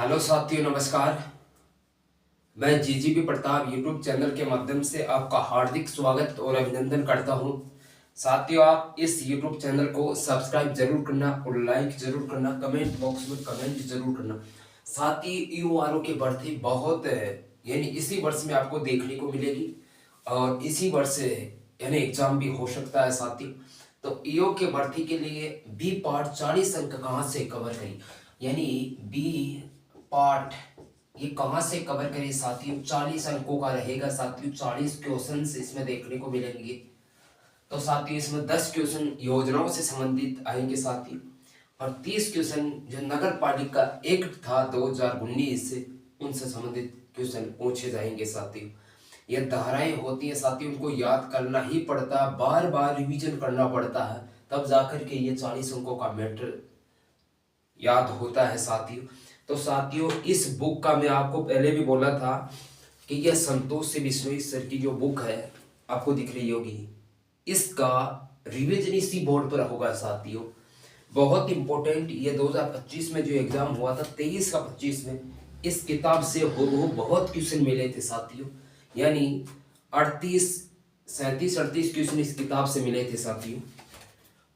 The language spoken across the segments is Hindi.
हेलो साथियों, नमस्कार। मैं जीजीपी प्रताप यूट्यूब चैनल के माध्यम से आपका हार्दिक स्वागत और अभिनंदन करता हूं। साथियों, आप इस यूट्यूब चैनल को सब्सक्राइब जरूर करना और लाइक जरूर करना, कमेंट बॉक्स में कमेंट जरूर करना। साथ ही ईओआरओ की भर्ती बहुत यानी इसी वर्ष में आपको देखने को मिलेगी और इसी वर्ष यानी एग्जाम भी हो सकता है साथियों। तो ईओ के भर्ती के लिए बी पार्ट 40 अंक कहाँ से कवर करी, यानी बी पार्ट ये कहाँ से कवर करें साथियों। 40 अंकों का रहेगा साथियों, 40 क्वेश्चन इसमें देखने को मिलेंगे। तो साथियों इसमें 10 क्वेश्चन योजनाओं से संबंधित आएंगे साथियों, और 30 क्वेश्चन जो नगर पालिका एक्ट था 2019 से उनसे संबंधित क्वेश्चन पूछे जाएंगे साथियों। ये धाराएं होती हैं साथियों, उनको याद करना ही पड़ता है, बार बार रिवीजन करना पड़ता है, तब जाकर के ये 40 अंकों का मैटर याद होता है साथियों। तो साथियों इस बुक का मैं आपको पहले भी बोला था कि यह संतोष से बिश्नोई सर की जो बुक है आपको दिख रही होगी, इसका रिवीजन इसी बोर्ड पर होगा साथियों। बहुत इंपॉर्टेंट, ये 2025 में जो एग्जाम हुआ था 23 का 25 में, इस किताब से हूबहू बहुत क्वेश्चन मिले थे साथियों। यानी 38 क्वेश्चन इस किताब से मिले थे साथियों।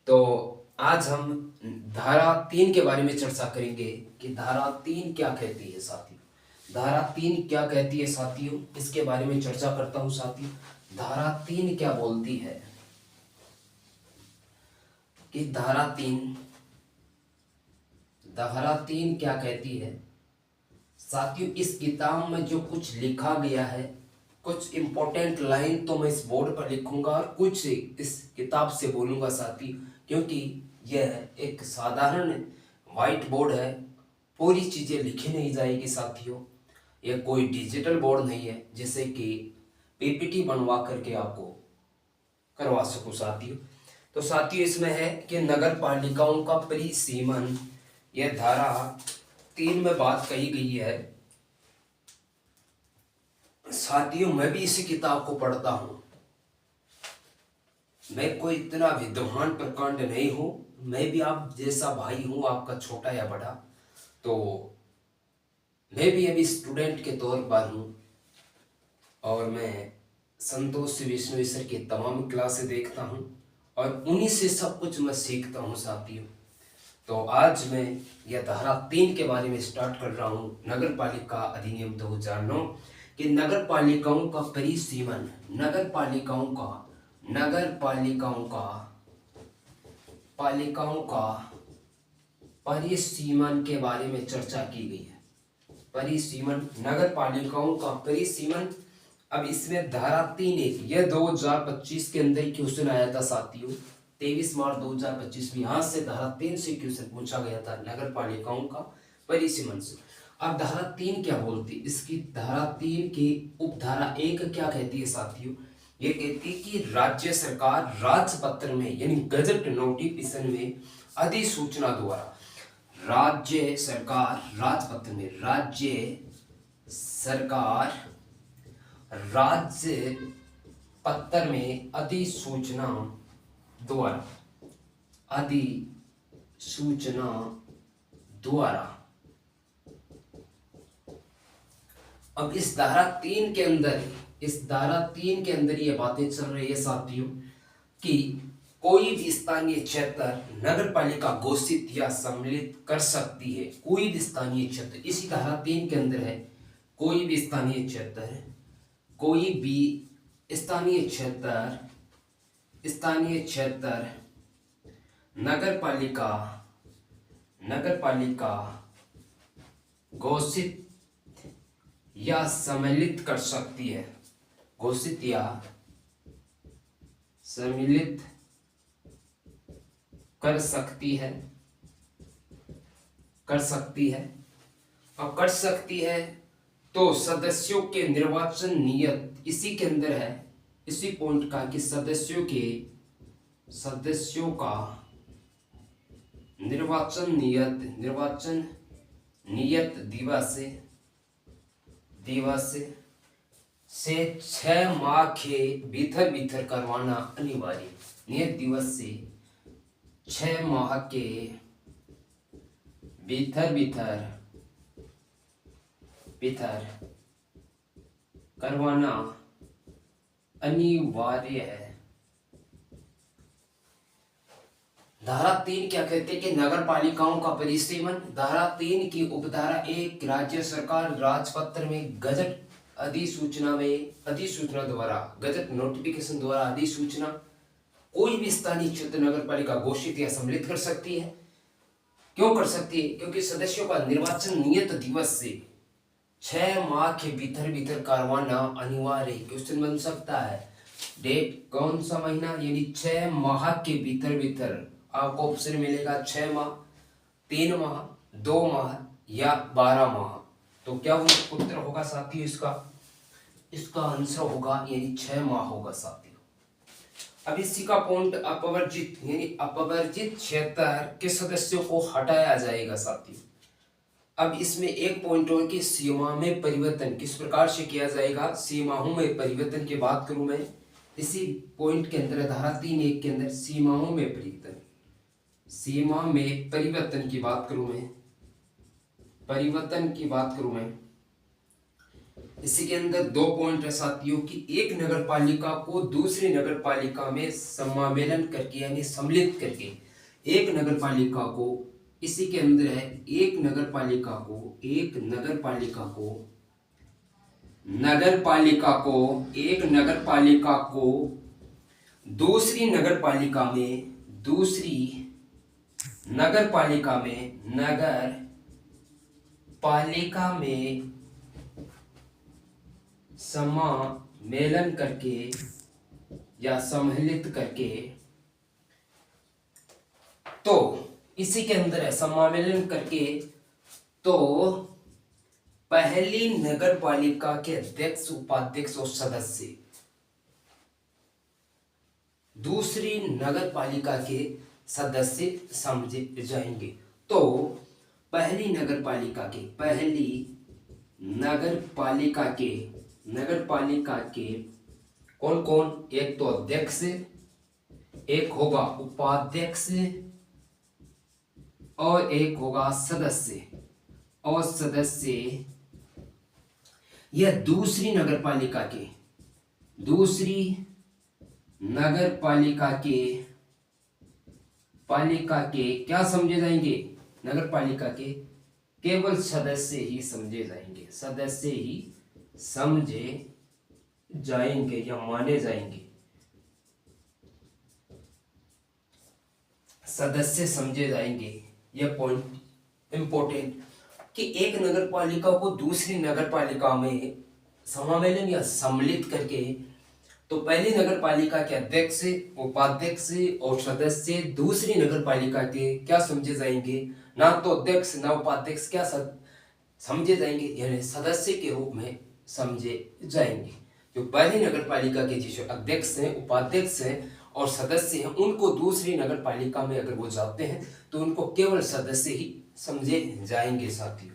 तो आज हम धारा 3 के बारे में चर्चा करेंगे कि धारा 3 क्या कहती है साथियों। धारा 3 क्या कहती है साथियों, इसके बारे में चर्चा करता हूं साथियों। धारा 3 क्या बोलती है कि धारा तीन क्या कहती है साथियों। इस किताब में जो कुछ लिखा गया है, कुछ इंपॉर्टेंट लाइन तो मैं इस बोर्ड पर लिखूंगा और कुछ इस किताब से बोलूंगा साथी, क्योंकि यह एक साधारण व्हाइट बोर्ड है, पूरी चीजें लिखी नहीं जाएगी साथियों। यह कोई डिजिटल बोर्ड नहीं है जिसे कि पीपीटी बनवा करके आपको करवा सकूं साथियों। तो साथियों इसमें है कि नगर पालिकाओं का परिसीमन, यह धारा 3 में बात कही गई है साथियों। मैं भी इसी किताब को पढ़ता हूं, मैं कोई इतना विद्वान प्रकांड नहीं हूं, मैं भी आप जैसा भाई हूं, आपका छोटा या बड़ा। तो मैं भी अभी स्टूडेंट के तौर पर हूं और मैं संतोष विष्णु सर की तमाम क्लासें देखता हूं और उन्हीं से सब कुछ मैं सीखता हूं साथियों। तो आज मैं यह धारा 3 के बारे में स्टार्ट कर रहा हूं। नगर पालिका अधिनियम 2009 कि नगर पालिकाओं का परिसीमन, नगर पालिकाओं का परिसीमन के बारे में चर्चा की गई है। परिसीमन, नगर पालिकाओं का परिसीमन। अब इसमें धारा 3 यह 2025 के अंदर क्वेश्चन आया था साथियों। 23 मार्च 2025 में यहाँ से धारा 3 से क्वेश्चन पूछा गया था नगर पालिकाओं का परिसीमन से। अब धारा 3 क्या बोलती, इसकी धारा 3 की उपधारा 1 क्या कहती है साथियों। ये कहती है कि राज्य सरकार राजपत्र में यानी गजट नोटिफिकेशन में अधिसूचना द्वारा, राज्य सरकार राजपत्र में, राज्य सरकार राज्य पत्र में अधिसूचना द्वारा। अब इस धारा 3 के अंदर ये बातें चल रही है साथियों कि कोई भी स्थानीय क्षेत्र नगर पालिका घोषित या सम्मिलित कर सकती है। कोई भी स्थानीय क्षेत्र, इसी धारा 3 के अंदर है, कोई भी स्थानीय क्षेत्र नगर पालिका घोषित या सम्मिलित कर सकती है। घोषित या सम्मिलित कर सकती है और कर सकती है तो सदस्यों के निर्वाचन नियत, इसी के अंदर है, इसी पॉइंट का कि सदस्यों का निर्वाचन नियत दिवस से 6 माह के भीतर करवाना अनिवार्य। नियत दिवस से 6 माह के भीतर भीतर करवाना अनिवार्य है। धारा 3 क्या कहते हैं कि नगर पालिकाओं का परिसीमन। धारा 3 की उपधारा 1 राज्य सरकार राजपत्र में गजट अधिसूचना द्वारा गजट नोटिफिकेशन द्वारा अधिसूचना कोई भी स्थानीय क्षेत्र नगर पालिका घोषित या सम्मिलित कर सकती है। क्यों कर सकती है? क्योंकि सदस्यों का निर्वाचन नियत दिवस से 6 माह के भीतर भीतर करवाना अनिवार्य है। क्वेश्चन बन सकता है डेट कौन सा महीना, यानी 6 माह के भीतर भीतर आपको ऑप्शन मिलेगा 6 माह, 3 माह, 2 माह या 12 माह। तो क्या उत्तर होगा साथियों इसका आंसर होगा यानी 6 माह होगा साथियों। अब इसी का पॉइंट अपवर्जित यानी अपवर्जित क्षेत्र के सदस्यों को हटाया जाएगा साथियों। अब इसमें एक पॉइंट और कि सीमा में परिवर्तन किस प्रकार से किया जाएगा। सीमाओं में परिवर्तन की बात करूं मैं, इसी पॉइंट के अंदर धारा 3(1) के अंदर सीमाओं में परिवर्तन, सीमा में परिवर्तन की बात करूं मैं, परिवर्तन की बात करूं मैं, इसी के अंदर 2 पॉइंट है साथियों कि एक नगर पालिका को दूसरी नगर पालिका में समामेलन करके यानी सम्मिलित करके एक नगर पालिका को, इसी के अंदर है एक नगर पालिका को एक नगर पालिका को दूसरी नगर पालिका में समामेलन करके या सम्मिलित करके, तो इसी के अंदर है समामेलन करके, तो पहली नगर पालिका के अध्यक्ष, उपाध्यक्ष और सदस्य दूसरी नगर पालिका के सदस्य समझे जाएंगे। तो पहली नगर पालिका के कौन कौन, एक तो अध्यक्ष, एक होगा उपाध्यक्ष और एक होगा सदस्य, और सदस्य यह दूसरी नगर पालिका के क्या समझे जाएंगे, नगर पालिका के केवल सदस्य ही समझे जाएंगे, सदस्य ही समझे जाएंगे या माने जाएंगे, सदस्य समझे जाएंगे। यह पॉइंट इंपॉर्टेंट कि एक नगर पालिका को दूसरी नगर पालिका में समामेलन या सम्मिलित करके, तो पहली नगर पालिका के अध्यक्ष, उपाध्यक्ष और सदस्य दूसरी नगर पालिका के क्या समझे जाएंगे, ना तो अध्यक्ष ना उपाध्यक्ष क्या समझे जाएंगे, यानी सदस्य के रूप में समझे जाएंगे। जो पहली नगर पालिका के जो अध्यक्ष हैं, उपाध्यक्ष हैं और सदस्य हैं, उनको दूसरी नगर पालिका में अगर वो जाते हैं तो उनको केवल सदस्य ही समझे जाएंगे साथियों।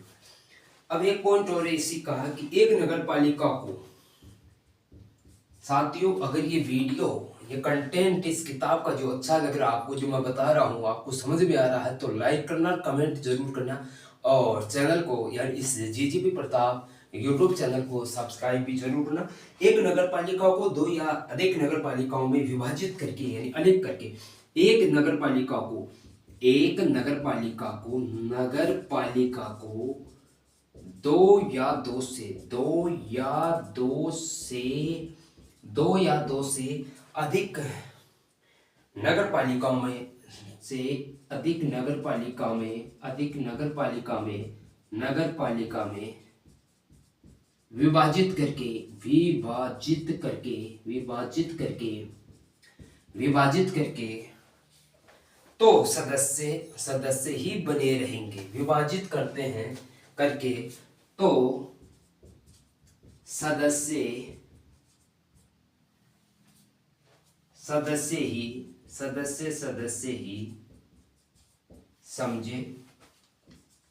अब एक पॉइंट और इसी कहा कि एक नगर पालिका को साथियों, अगर ये वीडियो, ये कंटेंट इस किताब का जो अच्छा लग रहा है आपको, जो मैं बता रहा हूँ आपको समझ में आ रहा है, तो लाइक करना, कमेंट जरूर करना और चैनल को यानी इस जीजीपी प्रताप यूट्यूब चैनल को सब्सक्राइब भी जरूर करना। एक नगर पालिका को 2 या अधिक नगर पालिकाओं में विभाजित करके यानी अलग करके एक नगर पालिका को 2 या 2 से अधिक नगर पालिका में विभाजित करके तो सदस्य ही बने रहेंगे। विभाजित करते हैं करके तो सदस्य ही समझे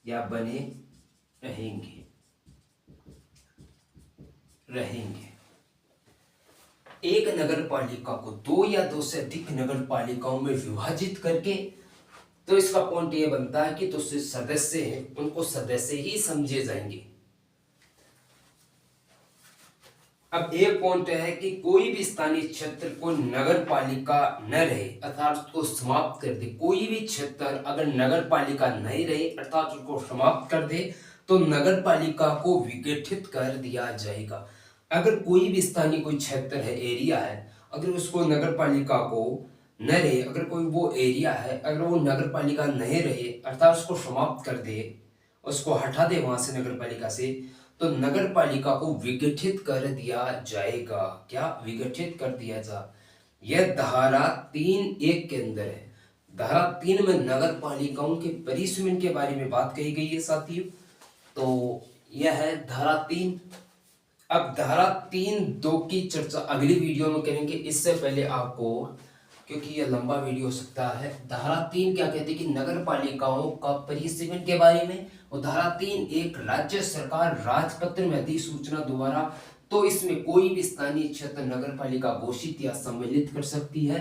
या बने रहेंगे। एक नगर पालिका को 2 या 2 से अधिक नगर पालिकाओं में विभाजित करके, तो इसका पॉइंट ये बनता है कि तो सदस्य हैं उनको सदस्य ही समझे जाएंगे। अब एक पॉइंट है कि कोई भी स्थानीय क्षेत्र को नगर पालिका न रहे अर्थात उसको समाप्त कर दे। कोई भी क्षेत्र अगर नगर पालिका नहीं रहे अर्थात उसको समाप्त कर दे तो नगर पालिका को विघटित कर दिया जाएगा। अगर कोई भी स्थानीय कोई क्षेत्र है, एरिया है, अगर उसको नगर पालिका को न रहे, अगर कोई वो एरिया है अगर वो नगर पालिका नहीं रहे अर्थात उसको समाप्त कर दे, उसको हटा दे वहां से नगर पालिका से, तो नगर पालिका को विघटित कर दिया जाएगा। क्या विघटित कर दिया जा, यह धारा 3(1) के अंदर है। धारा 3 में नगर पालिकाओं के परिसीमन के बारे में बात कही गई है साथियों। तो यह है धारा 3। अब धारा 3(2) की चर्चा अगली वीडियो में करेंगे। इससे पहले आपको, क्योंकि यह लंबा वीडियो हो सकता है, धारा 3 क्या कहती है कि नगर पालिकाओं का परिसीमन के बारे में, और धारा 3(1) राज्य सरकार राजपत्र में अधिसूचना द्वारा, तो इसमें कोई भी स्थानीय क्षेत्र नगर पालिका घोषित या सम्मिलित कर सकती है।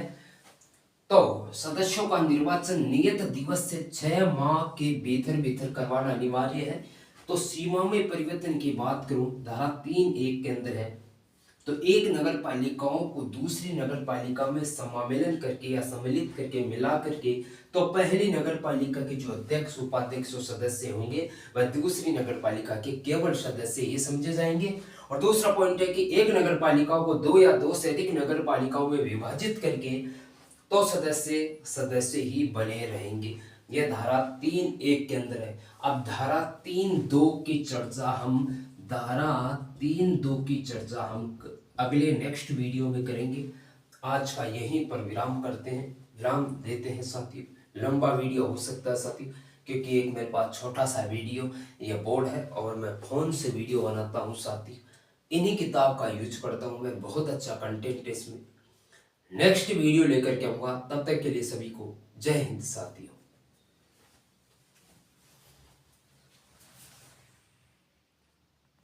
तो सदस्यों का निर्वाचन नियत दिवस से 6 माह के भीतर करवाना अनिवार्य है। तो सीमा में परिवर्तन की बात करूं, धारा 3(1) के अंदर है, तो एक नगर पालिकाओं को दूसरी नगर पालिका में समामेलन करके या सम्मिलित करके मिला करके, तो पहली नगर पालिका के जो अध्यक्ष उपाध्यक्ष और सदस्य होंगे वह दूसरी नगर पालिका के केवल सदस्य ही समझे जाएंगे। और दूसरा पॉइंट है कि एक नगर पालिकाओं को 2 या 2 से अधिक नगर पालिकाओं में विभाजित करके तो सदस्य ही बने रहेंगे। यह धारा 3(1) के अंदर है। अब धारा 3(2) की चर्चा हम अगले नेक्स्ट वीडियो में करेंगे। आज का यहीं पर विराम करते हैं, विराम देते हैं साथियों। लंबा वीडियो हो सकता है साथियों, क्योंकि एक मेरे पास छोटा सा वीडियो या बोर्ड है और मैं फोन से वीडियो बनाता हूँ साथियों। इन्हीं किताब का यूज करता हूँ मैं, बहुत अच्छा कंटेंट है इसमें। नेक्स्ट वीडियो लेकर के आऊँगा, तब तक के लिए सभी को जय हिंद साथियों।